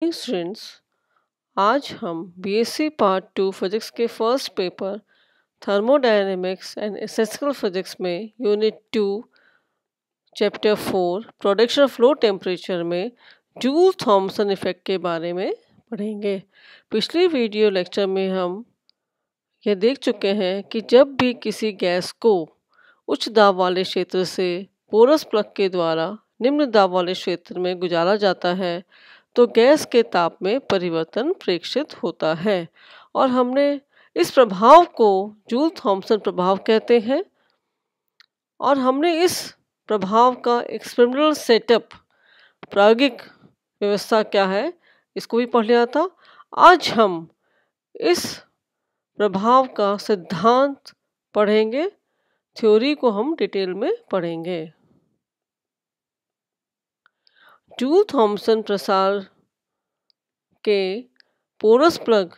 Students, आज हम BSc part 2 physics के first paper thermodynamics and statistical physics में unit 2 chapter 4 production of low temperature में Joule Thomson effect के बारे में पढ़ेंगे। पिछली वीडियो लेक्चर में हम यह देख चुके हैं कि जब भी किसी गैस को उच्च दाब वाले क्षेत्र से पोरस प्लग के द्वारा निम्न दाब वाले क्षेत्र में गुजारा जाता है तो गैस के ताप में परिवर्तन प्रेक्षित होता है और हमने इस प्रभाव को जूल थॉमसन प्रभाव कहते हैं और हमने इस प्रभाव का एक्सपेरिमेंटल सेटअप प्रायोगिक व्यवस्था क्या है इसको भी पढ़ लिया था। आज हम इस प्रभाव का सिद्धांत पढ़ेंगे, थ्योरी को हम डिटेल में पढ़ेंगे। जूल थॉमसन प्रसार के पोरस प्लग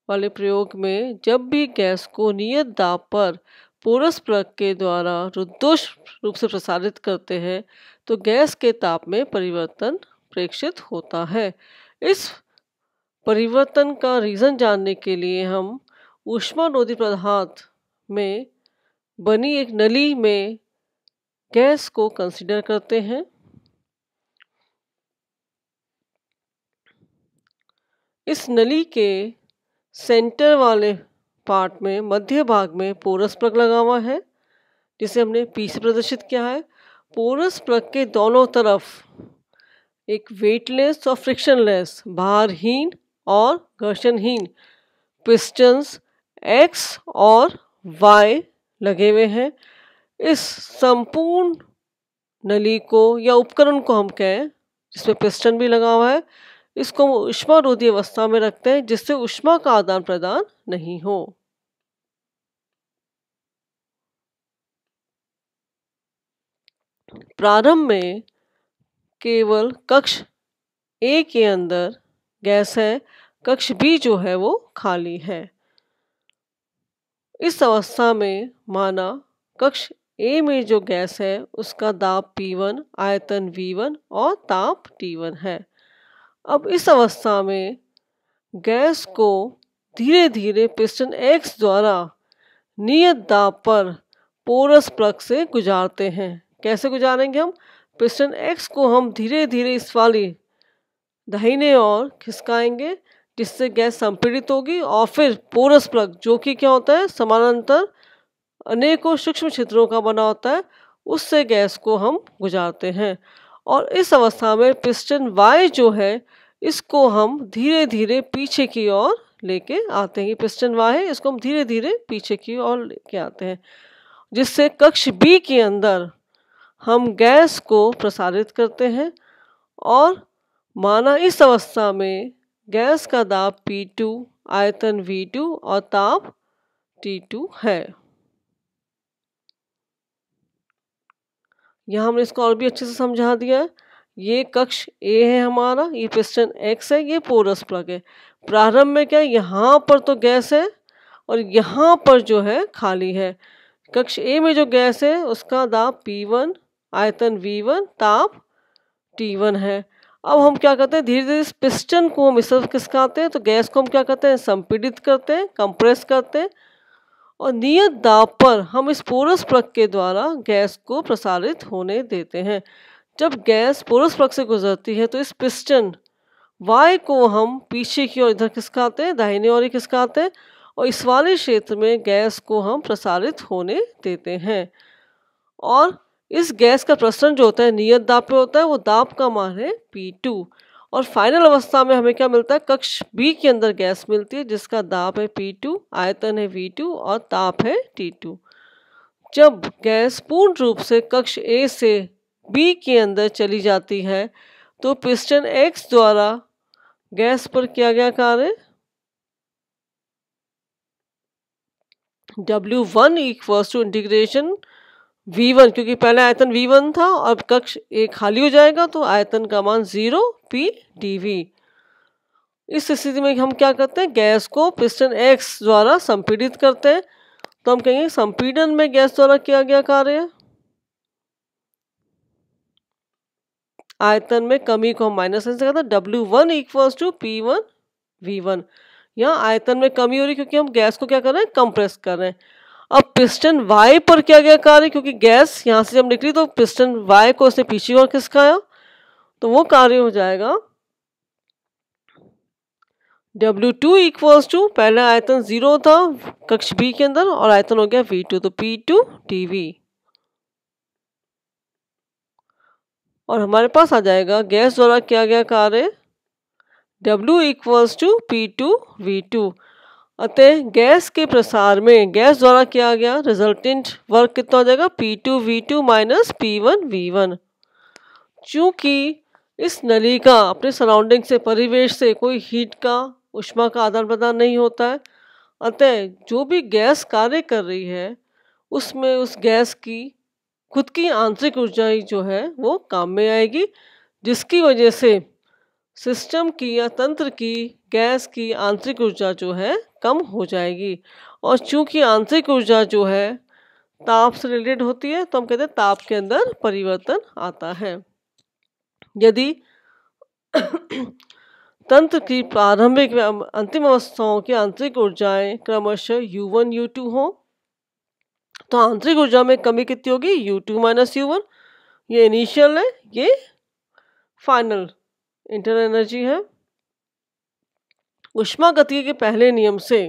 वाले प्रयोग में जब भी गैस को नियत दाब पर पोरस प्लग के द्वारा रुद्धोष रूप से प्रसारित करते हैं तो गैस के ताप में परिवर्तन प्रेक्षित होता है। इस परिवर्तन का रीज़न जानने के लिए हम ऊष्मारोधी पदार्थ में बनी एक नली में गैस को कंसीडर करते हैं। इस नली के सेंटर वाले पार्ट में मध्य भाग में पोरस प्लग लगा हुआ है जिसे हमने पी से प्रदर्शित किया है। पोरस प्लग के दोनों तरफ एक वेटलेस और फ्रिक्शनलेस भारहीन और घर्षणहीन पिस्टन्स एक्स और वाई लगे हुए हैं। इस संपूर्ण नली को या उपकरण को हम कहें जिसमें पिस्टन भी लगा हुआ है, इसको हम ऊष्मारोधी अवस्था में रखते हैं जिससे ऊष्मा का आदान प्रदान नहीं हो। प्रारंभ में केवल कक्ष ए के अंदर गैस है, कक्ष बी जो है वो खाली है। इस अवस्था में माना कक्ष ए में जो गैस है उसका दाब P1, आयतन V1 और ताप T1 है। अब इस अवस्था में गैस को धीरे धीरे पिस्टन X द्वारा नियत दाब पर पोरस प्लग से गुजारते हैं। कैसे गुजारेंगे हम? पिस्टन X को हम धीरे धीरे इस वाली दाहिने ओर खिसकाएंगे जिससे गैस संपीड़ित होगी और फिर पोरस प्लग जो कि क्या होता है समानांतर अनेकों सूक्ष्म छिद्रों का बना होता है, उससे गैस को हम गुजारते हैं। और इस अवस्था में पिस्टन Y जो है इसको हम धीरे धीरे पीछे की ओर लेके आते हैं। ये पिस्टन Y है, इसको हम धीरे धीरे पीछे की ओर लेके आते हैं जिससे कक्ष B के अंदर हम गैस को प्रसारित करते हैं। और माना इस अवस्था में गैस का दाब P2, आयतन V2 और ताप T2 है। यहाँ हमने इसको और भी अच्छे से समझा दिया है। ये कक्ष ए है हमारा, ये पिस्टन X है, ये पोरस प्लग है। प्रारंभ में क्या यहाँ पर तो गैस है और यहाँ पर जो है खाली है। कक्ष ए में जो गैस है उसका दाब P1, आयतन V1, ताप T1 है। अब हम क्या करते हैं, धीरे धीरे इस पिस्टन को हम इस तरफ खिसकाते हैं तो गैस को हम क्या करते हैं, संपीड़ित करते हैं, कंप्रेस करते हैं और नियत दाब पर हम इस पोरस प्लग के द्वारा गैस को प्रसारित होने देते हैं। जब गैस पोरस प्लग से गुजरती है तो इस पिस्टन Y को हम पीछे की ओर इधर खिसकाते हैं, दाहिने ओर ही खिसकाते हैं और इस वाले क्षेत्र में गैस को हम प्रसारित होने देते हैं। और इस गैस का प्रसरण जो होता है नियत दाब पे होता है, वो दाब का मान है P2। और फाइनल अवस्था में हमें क्या मिलता है, कक्ष B के अंदर गैस मिलती है जिसका दाब है P2, आयतन है V2 और ताप है T2। जब गैस पूर्ण रूप से कक्ष A से B के अंदर चली जाती है तो पिस्टन X द्वारा गैस पर किया गया कार्य W1 equals to integration V1, क्योंकि पहले आयतन V1 था और कक्ष A खाली हो जाएगा तो आयतन का मान 0 P dV। इस स्थिति में हम क्या करते हैं, गैस को पिस्टन X द्वारा संपीड़ित करते हैं। तो हम कहेंगे संपीड़न में गैस द्वारा किया गया कार्य आयतन में कमी को हम माइनस साइन से कहते हैं W1 equals to P1 V1। यहाँ आयतन में कमी हो रही क्योंकि हम गैस को क्या कर रहे हैं, कंप्रेस कर रहे हैं। अब पिस्टन Y पर क्या गया कार्य, क्योंकि गैस यहाँ से जब निकली तो पिस्टन Y को उसने पीछे और खिसकाया, तो वो कार्य हो जाएगा W2 इक्वल्स टू, पहले आयतन 0 था कक्ष B के अंदर और आयतन हो गया V2, तो P2 dV। और हमारे पास आ जाएगा गैस द्वारा किया गया कार्य W equals to P2 V2। अतः गैस के प्रसार में गैस द्वारा किया गया रिजल्टेंट वर्क कितना हो जाएगा, P2 V2 minus P1 V1। चूंकि इस नली का अपने सराउंडिंग से, परिवेश से कोई हीट का, ऊष्मा का आदान प्रदान नहीं होता है, अतः जो भी गैस कार्य कर रही है उसमें उस गैस की खुद की आंतरिक ऊर्जा ही जो है वो काम में आएगी, जिसकी वजह से सिस्टम की या तंत्र की गैस की आंतरिक ऊर्जा जो है कम हो जाएगी। और चूंकि आंतरिक ऊर्जा जो है ताप से रिलेटेड होती है, तो हम कहते हैं ताप के अंदर परिवर्तन आता है। यदि तंत्र की प्रारंभिक व अंतिम अवस्थाओं की आंतरिक ऊर्जाएं क्रमशः U1 U2 हो, तो आंतरिक ऊर्जा में कमी कितनी होगी, U2 माइनस U1। ये इनिशियल है, ये फाइनल इंटरनल एनर्जी है। ऊष्मा गति के पहले नियम से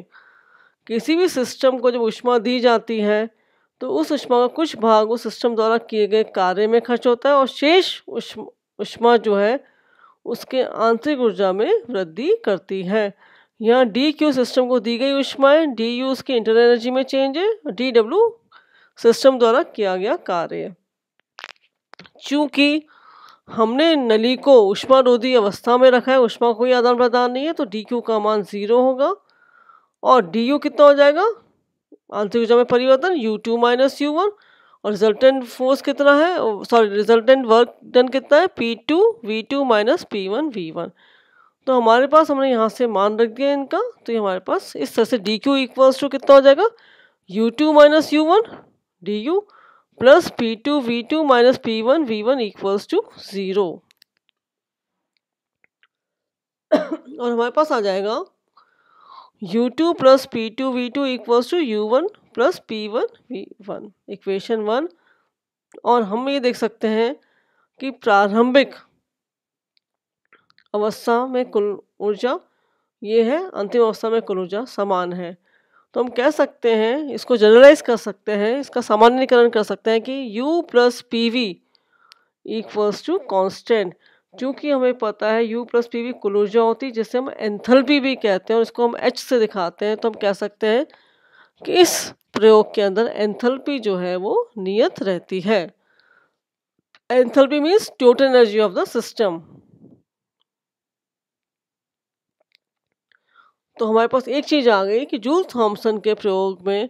किसी भी सिस्टम को जब ऊष्मा दी जाती है तो उस ऊष्मा का कुछ भाग उस सिस्टम द्वारा किए गए कार्य में खर्च होता है और शेष ऊष्मा जो है उसके आंतरिक ऊर्जा में वृद्धि करती है। यहाँ DQ सिस्टम को दी गई ऊष्माएं, DU उसकी इंटरनल एनर्जी में चेंज है, DW सिस्टम द्वारा किया गया कार्य। चूंकि हमने नली को ऊष्मारोधी अवस्था में रखा है, ऊष्मा कोई आदान प्रदान नहीं है, तो DQ का मान 0 होगा और DU कितना हो जाएगा, आंतरिक ऊर्जा में परिवर्तन U2 माइनस U1। और रिजल्टेंट फोर्स कितना है, सॉरी रिजल्टेंट वर्क डन कितना है, P2 V2 minus P1 V1। तो हमारे पास, हमने यहाँ से मान रख दिया इनका, तो ये हमारे पास इस तरह से DQ इक्वल्स टू कितना हो जाएगा, U2 minus U1 DU plus P2 V2 minus P1 V1 equals to 0। और हमारे पास आ जाएगा U2 plus P2 V2 equals to U1 plus P1 V1, equation 1। और हम ये देख सकते हैं कि प्रारंभिक अवस्था में कुल ऊर्जा ये है, अंतिम अवस्था में कुल ऊर्जा समान है। तो हम कह सकते हैं, इसको जनरलाइज कर सकते हैं, इसका सामान्यीकरण कर सकते हैं कि U plus PV equals to constant. क्योंकि हमें पता है U प्लस PV कुल ऊर्जा होती है, जिसे हम एंथैल्पी भी कहते हैं और इसको हम H से दिखाते हैं। तो हम कह सकते हैं कि इस प्रयोग के अंदर एंथैल्पी जो है वो नियत रहती है। Enthalpy means total energy of the system. तो हमारे पास एक चीज आ गई कि जूल थॉमसन के प्रयोग में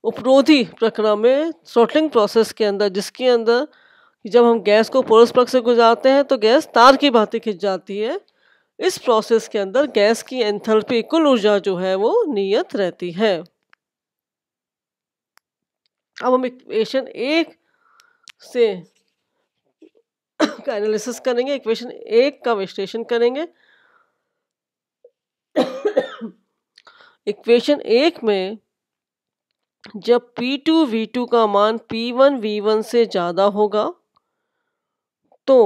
उपरोधी प्रक्रिया में थ्रॉटलिंग प्रोसेस के अंदर, जिसके अंदर जब हम गैस को पोरस प्लग से गुजारते हैं तो गैस तार की भांति खिंच जाती है, इस प्रोसेस के अंदर गैस की एंथैल्पी कुल ऊर्जा जो है वो नियत रहती है। अब हम इक्वेशन 1 से का एनालिसिस करेंगे, इक्वेशन 1 का विश्लेषण करेंगे। इक्वेशन 1 में जब P2 V2 का मान P1 V1 से ज़्यादा होगा तो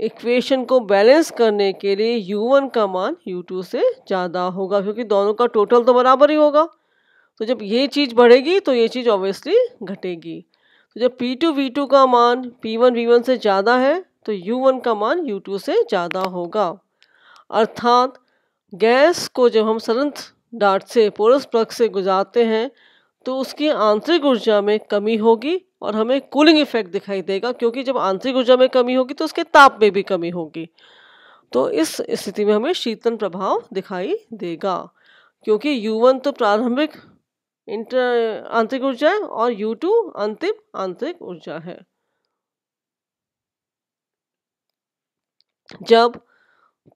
इक्वेशन को बैलेंस करने के लिए U1 का मान U2 से ज़्यादा होगा, क्योंकि दोनों का टोटल तो बराबर ही होगा। तो जब ये चीज़ बढ़ेगी तो ये चीज़ ऑब्वियसली घटेगी। तो जब P2 V2 का मान P1 V1 से ज़्यादा है तो U1 का मान U2 से ज़्यादा होगा। अर्थात गैस को जब हम संयंत्र डार्ट से, पोरस प्लग से गुजारते हैं तो उसकी आंतरिक ऊर्जा में कमी होगी और हमें कूलिंग इफेक्ट दिखाई देगा, क्योंकि जब आंतरिक ऊर्जा में कमी होगी तो उसके ताप में भी कमी होगी। तो इस स्थिति में हमें शीतलन प्रभाव दिखाई देगा, क्योंकि U1 तो प्रारंभिक आंतरिक ऊर्जा है और U2 अंतिम आंतरिक ऊर्जा है। जब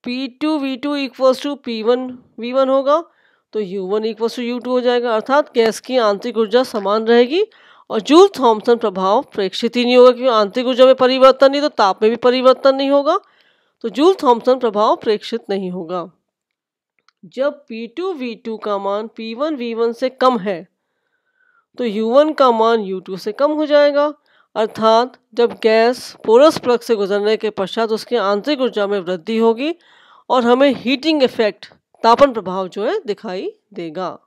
P2 V2 equals to P1 V1 होगा तो U1 इक्वल्स टू U2 हो जाएगा, अर्थात गैस की आंतरिक ऊर्जा समान रहेगी और जूल थॉम्सन प्रभाव प्रेक्षित ही नहीं होगा, क्योंकि आंतरिक ऊर्जा में परिवर्तन नहीं तो ताप में भी परिवर्तन नहीं होगा, तो जूल थॉम्सन प्रभाव प्रेक्षित नहीं होगा। जब P2 V2 का मान P1 V1 से कम है तो U1 का मान U2 से कम हो जाएगा, अर्थात जब गैस पोरस प्लग से गुजरने के पश्चात उसकी आंतरिक ऊर्जा में वृद्धि होगी और हमें हीटिंग इफेक्ट, तापन प्रभाव जो है दिखाई देगा।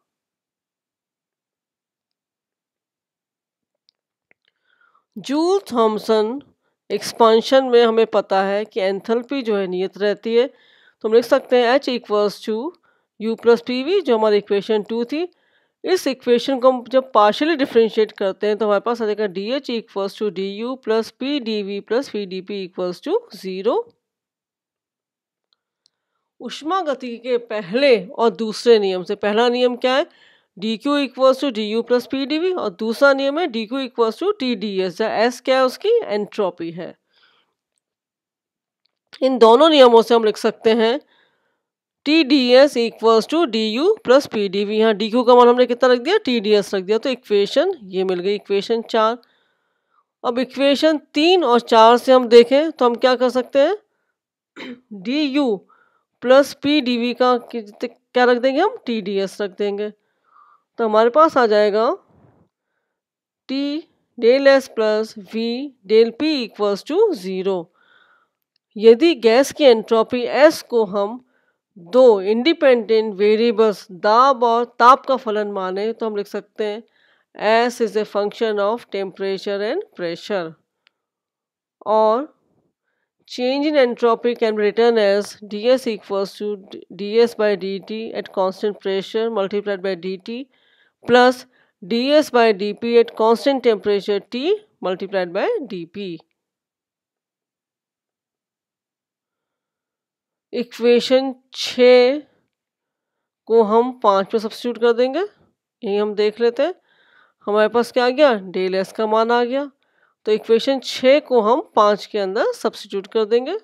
जूल थॉम्सन एक्सपांशन में हमें पता है कि एंथैल्पी जो है नियत रहती है, तो हम लिख सकते हैं H equals to U plus PV, जो हमारी इक्वेशन 2 थी। इस इक्वेशन को हम जब पार्शियली डिफ्रेंशिएट करते हैं तो हमारे पास आ जाएगा DH equals to DU plus PdV plus VdP equals to 0। ऊष्मा गति के पहले और दूसरे नियम से, पहला नियम क्या है, dq equals to du plus pdv, और दूसरा नियम है dq इक्वल्स टू tds, जहाँ s क्या है, उसकी एंट्रोपी है। इन दोनों नियमों से हम लिख सकते हैं tds equals to du plus pdv। यहाँ dq का मान हमने कितना रख दिया, tds रख दिया, तो इक्वेशन ये मिल गई, इक्वेशन 4। अब इक्वेशन 3 और 4 से हम देखें तो हम क्या कर सकते हैं, du प्लस pdv का क्या रख देंगे, हम tds रख देंगे, तो हमारे पास आ जाएगा T del S plus V del P equals to 0। यदि गैस की एंट्रोपी S को हम दो इंडिपेंडेंट वेरिएबल्स दाब और ताप का फलन माने तो हम लिख सकते हैं S is a function of temperature and pressure, और change in entropy can be written as ds equals to ds by dt at constant pressure multiplied by dt plus ds by dp at constant temperature T multiplied by dp। Equation 6 को हम 5 में substitute कर देंगे, यही हम देख लेते हैं। हमारे पास क्या आ गया, डेल एस का मान आ गया, तो इक्वेशन 6 को हम 5 के अंदर सब्स्टिट्यूट कर देंगे,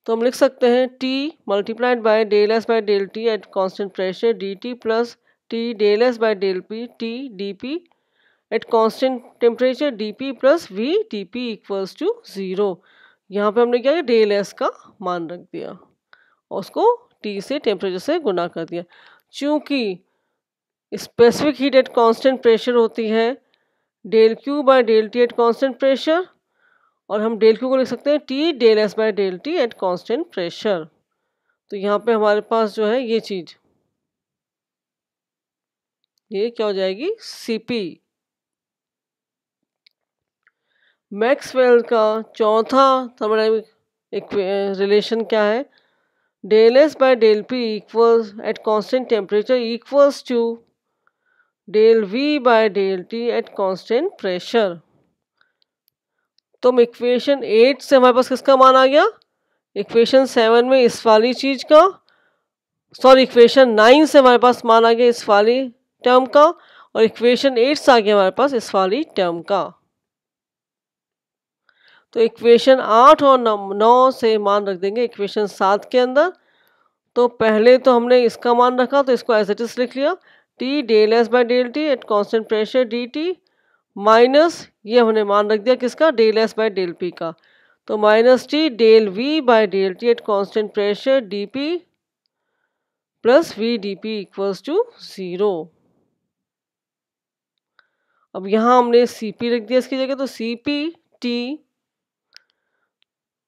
तो हम लिख सकते हैं T multiplied by del S by del T at constant pressure dt plus T del S by del P T dp at constant temperature dp plus V dp equals to 0। यहाँ पे हमने क्या किया, डेल एस का मान रख दिया और उसको T से टेम्परेचर से गुना कर दिया। चूँकि specific heat at constant pressure होती है del Q by del T at constant pressure, और हम डेल Q को लिख सकते हैं T del S by del T at constant pressure. तो यहाँ पे हमारे पास जो है ये चीज, ये क्या हो जाएगी, Cp। मैक्सवेल का चौथा थर्मोडायनामिक रिलेशन क्या है, del S by del P equals at constant temperature equals to del V by del T at constant pressure. तो हम इक्वेशन 8 से हमारे पास किसका मान आ गया, इक्वेशन 7 में इस वाली चीज का, सॉरी इक्वेशन 9 से हमारे पास मान आ गया इस वाली टर्म का, और इक्वेशन 8 से आ गया हमारे पास इस वाली टर्म का। तो इक्वेशन 8 और 9 से मान रख देंगे इक्वेशन 7 के अंदर। तो पहले तो हमने इसका मान रखा तो इसको एज इट इज लिख लिया, T del S by del T at constant pressure dt minus ये हमने मान रख दिया किसका, del S by del P का, तो minus T del V by del T at constant pressure dp plus V dp equals to 0। अब यहाँ हमने Cp रख दिया इसकी जगह, तो Cp T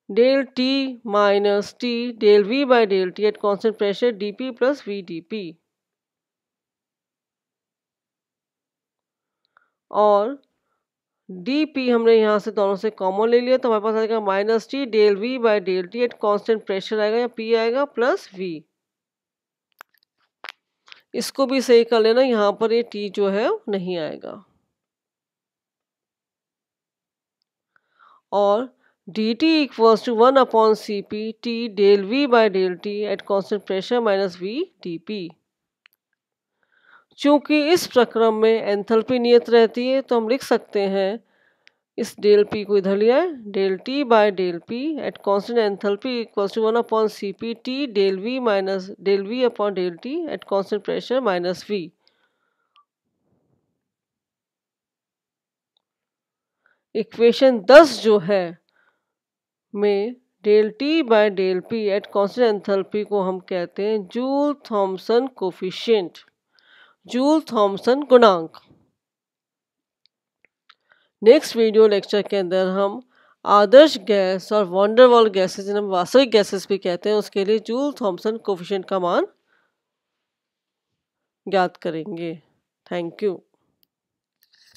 del T minus T del V by del T at constant pressure dp plus V dp, और dp हमने यहाँ से दोनों से कॉमन ले लिया, तो हमारे पास आएगा minus T del V by del T at constant pressure आएगा, या P आएगा प्लस V। इसको भी सही कर लेना, यहाँ पर ये T जो है नहीं आएगा, और dt equals to 1 upon Cp T del V by del T at constant pressure minus V dp। चूंकि इस प्रक्रम में एंथैल्पी नियत रहती है तो हम लिख सकते हैं, इस डेल P को इधर लिया है, del T by del P at constant enthalpy equals to 1 upon Cp T del V minus del V upon del T at constant pressure minus V। Equation 10 जो है में del T by del P at constant enthalpy को हम कहते हैं Joule Thomson coefficient, Joule Thomson गुणांक। Next video lecture के अंदर हम आदर्श गैस और वंडरवॉल गैसेस जिन्हें हम वास्तविक गैसेस भी कहते हैं उसके लिए जूल थॉमसन कोफिशिएंट का मान ज्ञात करेंगे। Thank you.